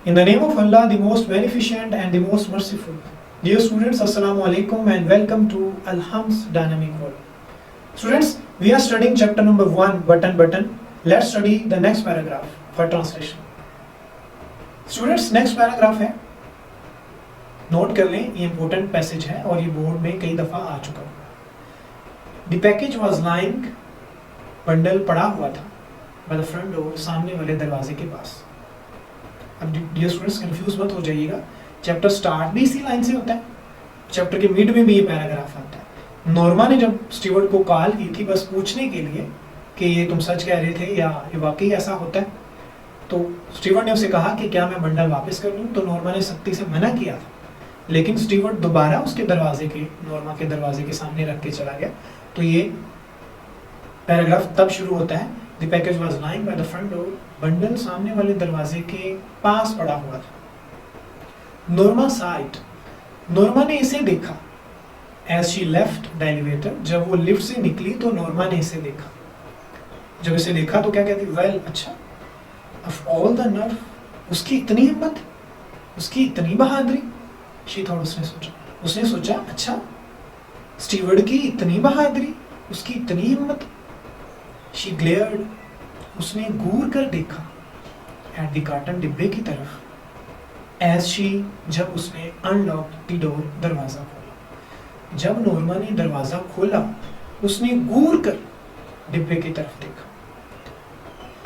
In the name of Allah, the most beneficent and the most merciful. Dear students, Assalamu alaikum and welcome to Alham's Dynamic World. Students, we are studying chapter number 1, button. Let's study the next paragraph for translation. Students, next paragraph है, note कर लें, ये important passage है और ये board में कई दफ़ा आ चुका है. The package was lying, bundle पड़ा हुआ था, by the front door, सामने वाले दरवाजे के पास. अब डियर स्टूडेंट्स कंफ्यूज मत हो जाइएगा, चैप्टर स्टार्ट भी इसी लाइन से होता है, चैप्टर के मिड में भी ये पैराग्राफ आता है. नॉर्मा ने जब स्टीवर्ट को कॉल की थी बस पूछने के लिए कि ये तुम सच कह रहे थे या ये वाकई ऐसा होता है, तो स्टीवर्ट ने उसे कहा कि क्या मैं बंडल वापस कर लूँ, तो नॉर्मा ने सख्ती से मना किया था, लेकिन स्टीवर्ट दोबारा उसके दरवाजे के, नॉर्मा के दरवाजे के सामने रख के चला गया. तो ये पैराग्राफ तब शुरू होता है, The package was lying by the front door. Bundle सामने वाले दरवाजे के पास पड़ा हुआ था. Norma saw it. नॉर्मा ने इसे देखा. As she left the elevator, जब वो लिफ्ट से निकली तो नॉर्मा ने इसे देखा. जब इसे देखा तो क्या कहती? Well, अच्छा. Of all the nerve, उसकी इतनी हिम्मत, उसकी इतनी बहादुरी. She thought, उसने सोचा, अच्छा, स्टीवर्ड की इतनी बहादुरी, उसकी इतनी हिम्मत. She glared, उसने घूर कर देखा at the carton, डिब्बे की तरफ. As she, जब उसने unlocked the door, दरवाजा खोला. जब नॉर्मा ने दरवाजा खोला उसने घूर कर डिब्बे की तरफ देखा.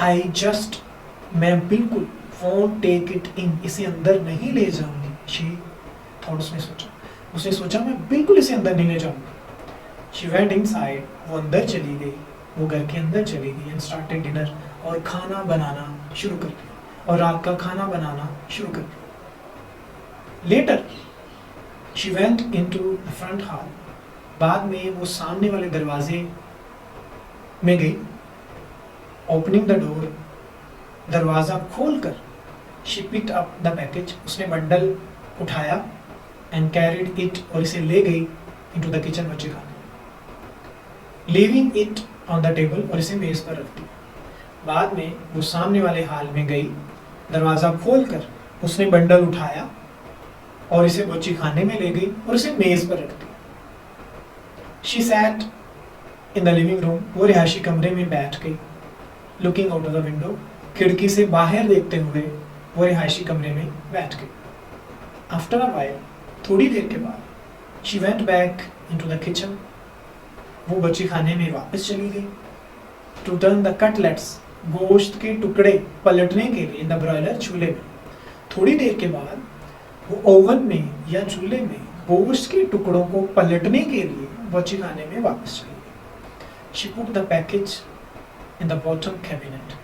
I just, मैं बिल्कुल won't take it in, इसे अंदर नहीं ले जाऊंगी. She thought, उसने सोचा मैं बिल्कुल इसे अंदर नहीं ले जाऊंगी. She went inside, वो अंदर चली गई, वो घर के अंदर चली गई and started dinner, और खाना बनाना शुरू कर दिया, और रात का खाना बनाना शुरू कर दिया. Later, she went into the front hall. बाद में वो सामने वाले दरवाजे में गई. Opening the door, दरवाजा खोलकर she picked up the package, उसने बंडल उठाया and carried it, और इसे ले गई into the kitchen, बच्चे खाने. Leaving it on the table, और इसे मेज पर रख दी. बाद में वो सामने वाले हाल में गई, दरवाजा खोलकर उसने बंडल उठाया और इसे बच्ची खाने में ले गई और इसे मेज पर रख दी. She sat in the living room, वो रिहायशी कमरे में बैठ गई. Looking out of the window, खिड़की से बाहर देखते हुए वो रिहायशी कमरे में बैठ गई. After a while, थोड़ी देर के बाद, she went back into the kitchen, वो बच्ची खाने में वापस चली गई. टू टर्न द कटलेट्स, गोश्त के टुकड़े पलटने के लिए, इन द ब्रॉयलर, चूल्हे में. थोड़ी देर के बाद वो ओवन में या चूल्हे में गोश्त के टुकड़ों को पलटने के लिए बच्ची खाने में वापस चली गई. She put the package in the bottom cabinet,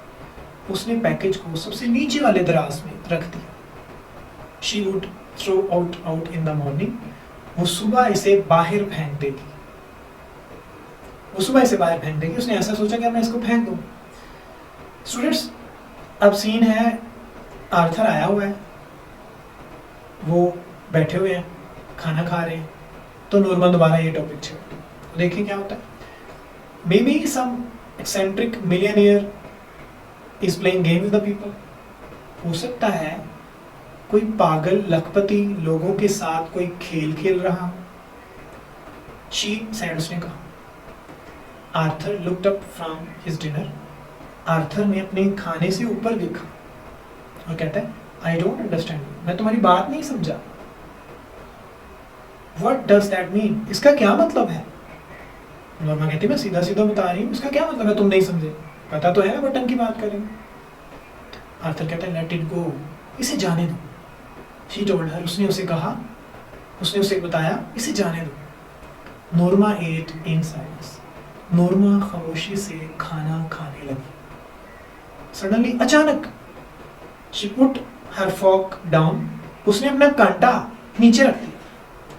उसने पैकेज को सबसे नीचे वाले दराज में रख दिया. She would throw out in the morning, वो सुबह इसे बाहर फेंक देगी. उसने ऐसा सोचा कि मैं इसको फेंक दूं. स्टूडेंट्स, अब सीन है, आर्थर आया हुआ है, वो बैठे हुए हैं, खाना खा रहे हैं, तो नॉर्मा दोबारा ये टॉपिक छेड़ती. तो देखिए क्या होता है. Maybe some eccentric millionaire is playing game with the people. हो सकता है कोई पागल लखपति लोगों के साथ कोई खेल खेल रहा. शी सैड, उसने कहा. Arthur looked up from his dinner, Arthur ने अपने खाने से ऊपर देखा और कहता है, आई डोंट अंडरस्टैंड, मैं तुम्हारी बात नहीं समझा. व्हाट डज दैट मीन, इसका क्या मतलब है? नॉर्मा कहती है, मैं सीधा सीधा बता रही हूँ, इसका क्या मतलब है, तुम नहीं समझे, पता तो है बटन की बात करेंगे. आर्थर कहता है, लेट इट गो, इसे जाने दो. शी टोल्ड हर, उसने उसे कहा, उसने उसे बताया, इसे जाने दो. Norma ate in silence, Norma खामोशी से खाना खाने लगी. सडनली, अचानक, she put her fork down, उसने अपना कांटा नीचे रख दिया,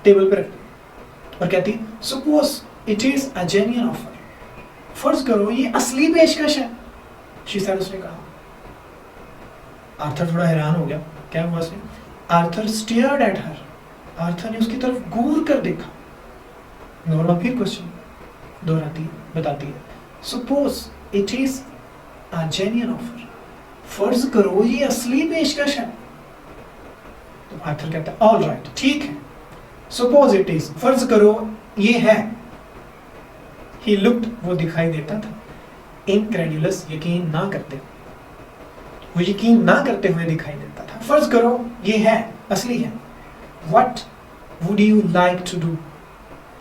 टेबल पर रख दिया और कहती, suppose it is a genuine offer, फर्ज करो ये असली पेशकश है. शी सेड, उसने कहा. आर्थर थोड़ा हैरान हो गया, क्या हुआ उसने? Arthur stared at her, Arthur ने उसकी तरफ घूर कर देखा. नॉर्मा फिर क्वेश्चन दोहराती बताती है, suppose it is a genuine offer, फर्ज करो ये असली पेशकश है. तो आर्थर कहता है ऑल राइट, ठीक है। सपोज इट इज, फर्ज करो ये है। ही लुक्ड, वो दिखाई देता था। इनक्रेडुलस, यकीन ना करते, वो यकीन ना करते हुए दिखाई देता था। फर्ज करो ये है, असली है। What would you like to do,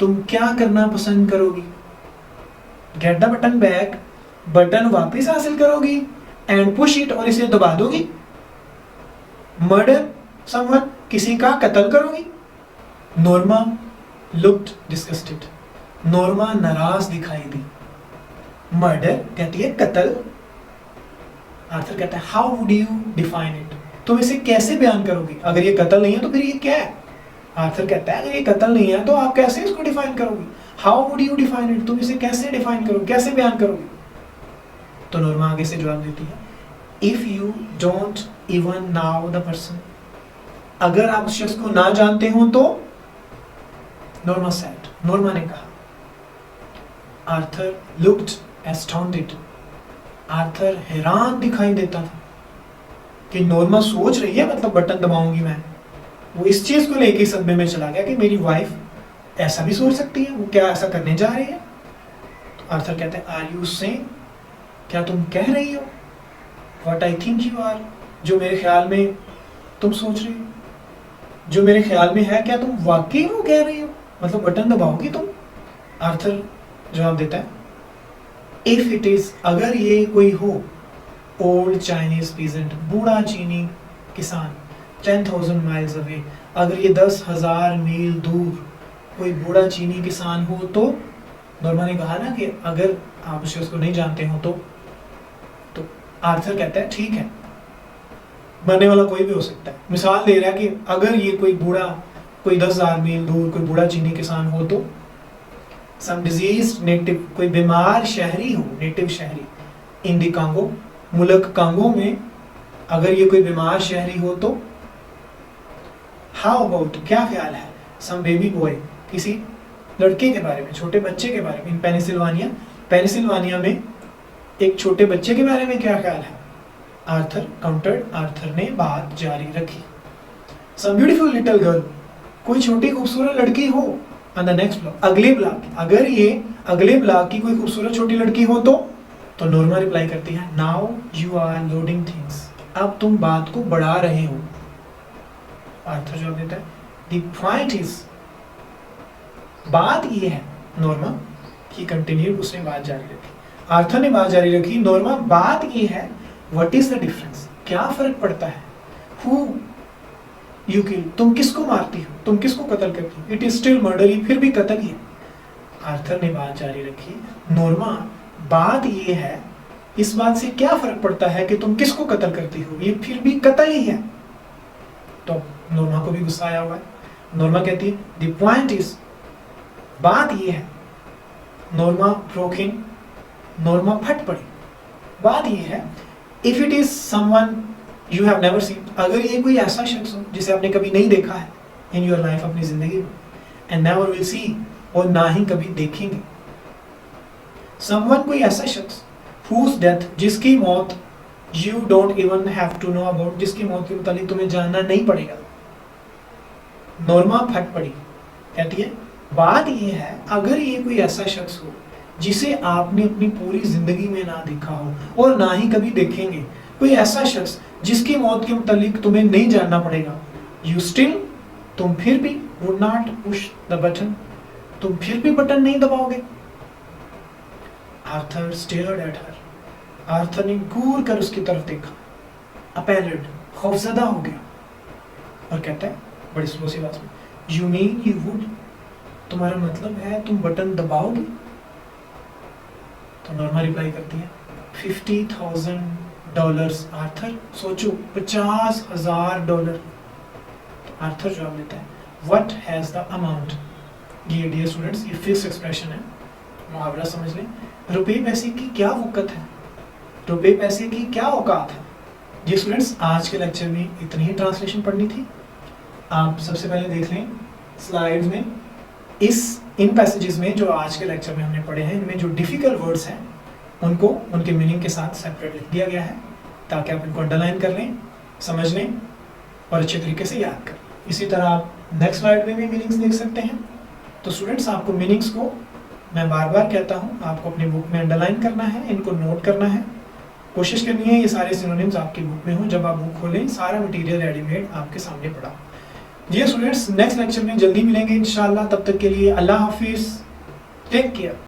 तुम क्या करना पसंद करोगी? Get the button back, button वापस हासिल करोगी, एंड पुश इट, और इसे दबा दोगी। मर्डर समवन, किसी का कत्ल करोगी। नॉर्मा लुक्ड डिस्गस्टेड, नॉर्मा नाराज दिखाई दी। मर्डर कहती है कत्ल। आर्थर कहता है how would you define it, तुम इसे कैसे बयान करोगी? अगर ये कत्ल नहीं है तो फिर ये क्या है? आर्थर कहता है अगर ये कत्ल नहीं है तो आप कैसे इसको डिफाइन करोगी? How would you define it, तुम इसे कैसे डिफाइन करोगे, कैसे बयान करोगी? तो नॉर्मा आगे से जवाब देती है if you don't even now the person, अगर आप उस शख्स को ना जानते हो तो। नॉर्मा सेड, नॉर्मा ने कहा। आर्थर लुक्ड एस्टाउंडेड, आर्थर हैरान दिखाई देता था कि नॉर्मा सोच रही है, मतलब बटन दबाऊंगी मैं। वो इस चीज को लेके सदमे में चला गया कि मेरी वाइफ ऐसा भी सोच सकती है, वो क्या ऐसा करने जा रही है? तो आर्थर कहते हैं आर यू सेइंग, क्या तुम कह रही हो? What I think you are, जो मेरे ख्याल में तुम सोच रही हो, जो मेरे ख्याल में है, क्या तुम वाकई वो कह रही हो? मतलब बटन दबाओगी तुम? आर्थर जवाब देता है इफ इट इज, अगर ये कोई हो, ओल्ड चाइनीज पीजेंट, बूढ़ा चीनी किसान, 10,000 माइल्स अवे, अगर ये 10,000 मील दूर कोई बूढ़ा चीनी किसान हो तो। नॉर्मा ने कहा ना कि अगर आप उस शख्स को नहीं जानते हो तो आर्थर कहता है ठीक है, मरने वाला कोई भी हो सकता है। मिसाल दे रहा है कि अगर ये कोई बूढ़ा, कोई 10,000 मील दूर कोई बूढ़ा चीनी किसान हो तो। सम डिजीज नेटिव, कोई बीमार शहरी हो, नेटिव शहरी, इन दी कांगो, मुल्क कांगो में अगर ये कोई बीमार शहरी हो तो। हाउ अबाउट, क्या ख्याल है? सम बेबी बॉय, किसी लड़के के बारे में, छोटे बच्चे के बारे में, इन पेनिसिल्वानिया, पेनिसिल्वानिया में एक छोटे बच्चे के बारे में क्या ख्याल है? आर्थर काउंटर्ड, आर्थर ने बात जारी रखी। सम ब्यूटीफुल लिटिल गर्ल, कोई छोटी खूबसूरत लड़की हो, ऑन द नेक्स्ट ब्लॉक, अगले ब्लॉक, अगर ये अगले ब्लॉक की कोई खूबसूरत छोटी लड़की हो तो नॉर्मा रिप्लाई करती है now you are loading things, अब तुम बात को बढ़ा रहे हो। आर्थर जवाब देता है द पॉइंट इज, बात ये है। नॉर्मा की कंटिन्यू, उसने बात जारी रखी, आर्थर ने बात जारी रखी। नॉर्मा, बात ये है व्हाट इज द डिफरेंस, क्या फर्क पड़ता है? हु यू किल, तुम किसको मारती हो, तुम किसको कत्ल करती हो? इट इज स्टिल मर्डर, ये फिर भी कत्ल ही है। आर्थर ने बात जारी रखी। नॉर्मा, बात ये है, इस बात से क्या फर्क पड़ता है कि तुम किसको कत्ल करती हो, ये फिर भी कत्ल ही है। तो नॉर्मा को भी गुस्सा आया हुआ है। नॉर्मा कहती है द पॉइंट इज, बात ये है। नॉर्मा ब्रोक इन, नॉर्मा फट पड़ी। बात ये है if it is someone you have never seen, अगर ये कोई ऐसा शख्स हो जिसे आपने कभी नहीं देखा है इन योर लाइफ, अपनी जिंदगी में, एंड नेवर विल सी, और ना ही कभी देखेंगे। समवन, कोई ऐसा शख्स, whose death, जिसकी मौत, you don't even have to know about, जिसकी मौत के मुतालिक तुम्हें जानना नहीं पड़ेगा। नॉर्मा फट पड़ी, कहती है बात ये है अगर ये कोई ऐसा शख्स हो जिसे आपने अपनी पूरी जिंदगी में ना देखा हो और ना ही कभी देखेंगे, कोई ऐसा शख्स जिसकी मौत के मुतालिक तुम्हें नहीं जानना पड़ेगा, you still, तुम फिर भी would not push the button, तुम फिर भी बटन नहीं दबाओगे। Arthur stared at her, Arthur ने घूर कर उसकी तरफ देखा, appalled, खौफजदा हो गया, और कहता है बड़ी स्लो सी आवाज में, you mean you would, तुम्हारा मतलब है तुम बटन दबाओगे? तो नॉर्मा रिप्लाई करती है $50,000। आर्थर, सोचो, $50,000। तो आर्थर जवाब देता है व्हाट हैज द अमाउंट, ये डियर स्टूडेंट्स ये फिक्स एक्सप्रेशन है, मुहावरा समझ लें। रुपए पैसे की क्या वक़्त है, रुपए पैसे की क्या औकात है। जी स्टूडेंट्स, आज के लेक्चर में इतनी ही ट्रांसलेशन पढ़नी थी। आप सबसे पहले देख लें स्लाइड्स में, इन पैसेजेस में जो आज के लेक्चर में हमने पढ़े हैं, इनमें जो डिफिकल्ट वर्ड्स हैं उनको उनके मीनिंग के साथ सेपरेट लिख दिया गया है, ताकि आप इनको अंडरलाइन कर लें, समझ लें, और अच्छे तरीके से याद कर। इसी तरह आप नेक्स्ट स्लाइड में भी मीनिंग्स देख सकते हैं। तो स्टूडेंट्स, आपको मीनिंग्स को मैं बार बार कहता हूँ, आपको अपनी बुक में अंडरलाइन करना है, इनको नोट करना है। कोशिश करनी है ये सारे सिनोनिम्स आपकी बुक में हो। जब आप बुक खोलें सारा मटेरियल रेडीमेड आपके सामने पड़ा। जी स्टूडेंट्स, नेक्स्ट लेक्चर में जल्दी मिलेंगे इंशाल्लाह। तब तक के लिए अल्लाह हाफिज, टेक केयर।